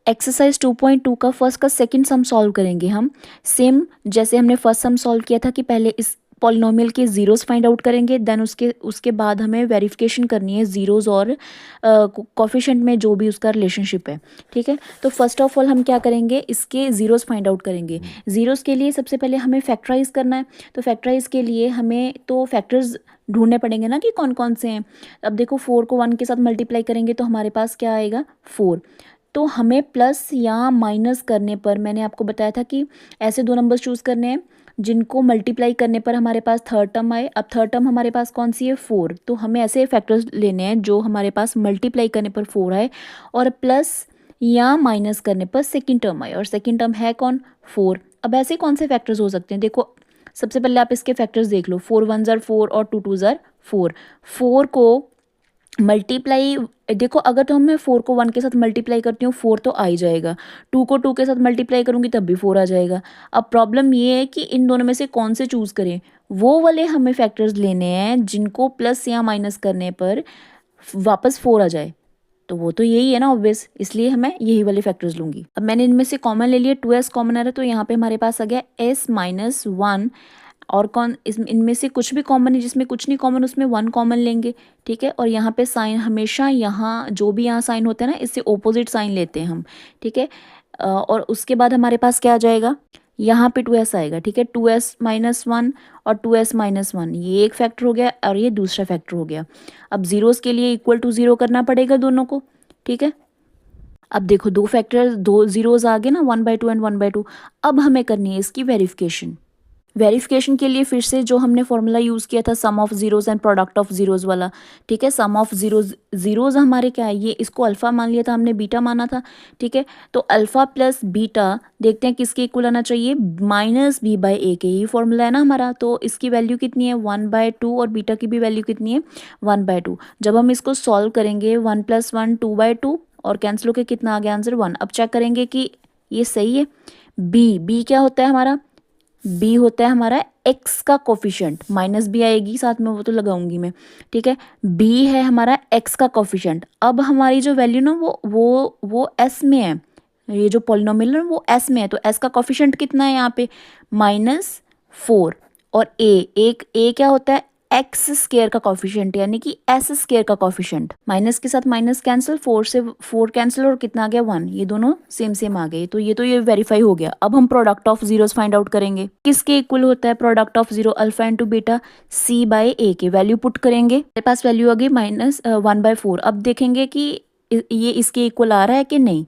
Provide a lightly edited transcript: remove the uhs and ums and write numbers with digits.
Exercise 2.2 का first का second sum solve करेंगे हम। सेम जैसे हमने फर्स्ट सम सॉल्व किया था कि पहले इस पॉलिनोमियल के ज़ीरोज़ फाइंड आउट करेंगे, देन उसके बाद हमें वेरिफिकेशन करनी है ज़ीरोज़ और कोफिशिएंट में जो भी उसका रिलेशनशिप है। ठीक है, तो फर्स्ट ऑफ ऑल हम क्या करेंगे, इसके ज़ीरोज़ फाइंड आउट करेंगे। ज़ीरोज़ के लिए सबसे पहले हमें फैक्टराइज करना है। तो फैक्टराइज के लिए हमें तो फैक्टर्स ढूंढने पड़ेंगे ना कि कौन कौन से हैं। अब देखो 4 को 1 के साथ मल्टीप्लाई करेंगे तो हमारे पास क्या आएगा, 4। तो हमें प्लस या माइनस करने पर, मैंने आपको बताया था कि ऐसे दो नंबर्स चूज़ करने हैं जिनको मल्टीप्लाई करने पर हमारे पास थर्ड टर्म आए। अब थर्ड टर्म हमारे पास कौन सी है, 4। तो हमें ऐसे फैक्टर्स लेने हैं जो हमारे पास मल्टीप्लाई करने पर 4 आए और प्लस या माइनस करने पर सेकेंड टर्म आए, और सेकेंड टर्म है कौन, 4। अब ऐसे कौन से फैक्टर्स हो सकते हैं, देखो सबसे पहले आप इसके फैक्टर्स देख लो, 4 1 ज़र 4 और 2 2 ज़र 4। 4 को मल्टीप्लाई, देखो अगर तो मैं 4 को 1 के साथ मल्टीप्लाई करती हूँ 4 तो आ ही जाएगा, 2 को 2 के साथ मल्टीप्लाई करूँगी तब भी 4 आ जाएगा। अब प्रॉब्लम ये है कि इन दोनों में से कौन से चूज़ करें, वो वाले हमें फैक्टर्स लेने हैं जिनको प्लस या माइनस करने पर वापस 4 आ जाए। तो वो तो यही है ना ऑब्वियस, इसलिए मैं यही वाले फैक्टर्स लूँगी। अब मैंने इनमें से कॉमन ले लिया, 2s कॉमन आ रहा है तो यहाँ पे हमारे पास आ गया s माइनस 1। और कौन इनमें से कुछ भी कॉमन है, जिसमें कुछ नहीं कॉमन उसमें 1 कॉमन लेंगे। ठीक है, और यहाँ पे साइन हमेशा, यहाँ जो भी यहाँ साइन होता है ना, इससे ऑपोजिट साइन लेते हैं हम। ठीक है, और उसके बाद हमारे पास क्या आ जाएगा, यहाँ पे 2s आएगा। ठीक है, 2s माइनस 1 और 2s माइनस 1, ये एक फैक्टर हो गया और ये दूसरा फैक्टर हो गया। अब ज़ीरोज़ के लिए इक्वल टू 0 करना पड़ेगा दोनों को। ठीक है, अब देखो दो फैक्टर, दो ज़ीरोज़ आ गए ना, 1/2 एंड 1/2। अब हमें करनी है इसकी वेरिफिकेशन। वेरिफिकेशन के लिए फिर से जो हमने फॉर्मूला यूज़ किया था, sum of zeros and product of zeros वाला। ठीक है, सम ऑफ ज़ीरोज़ हमारे क्या है, ये इसको अल्फ़ा मान लिया था हमने, बीटा माना था। ठीक है, तो अल्फ़ा प्लस बीटा देखते हैं किसके इक्वल आना चाहिए, -b/a के, ही फॉर्मूला है ना हमारा। तो इसकी वैल्यू कितनी है, 1/2, और बीटा की भी वैल्यू कितनी है, 1/2। जब हम इसको सॉल्व करेंगे 1 + 1 2/2 और कैंसिल होकर कितना आ गया आंसर, 1। अब चेक करेंगे कि ये सही है। बी क्या होता है हमारा, बी होता है हमारा एक्स का कोफिशिएंट, माइनस बी आएगी साथ में, वो तो लगाऊंगी मैं। ठीक है, बी है हमारा एक्स का कोफिशिएंट। अब हमारी जो वैल्यू ना वो एस में है, ये जो पॉलिनोमियल है वो एस में है, तो एस का कोफिशिएंट कितना है यहाँ पे, -4। और ए क्या होता है, एक्स स्केयर का कोफिशिएंट, यानी कि एस स्केयर का कोफिशिएंट। माइनस के साथ माइनस कैंसिल, 4 से 4 कैंसिल, और कितना आ गया, 1। ये दोनों सेम सेम आ गए, तो ये वेरीफाई हो गया। अब हम product of zeros find out करेंगे। किसके इक्वल होता है product of zero, alpha into beta c/a के। वैल्यू पुट करेंगे, मेरे पास वैल्यू आ गई -1/4। अब देखेंगे कि ये इसके इक्वल आ रहा है कि नहीं।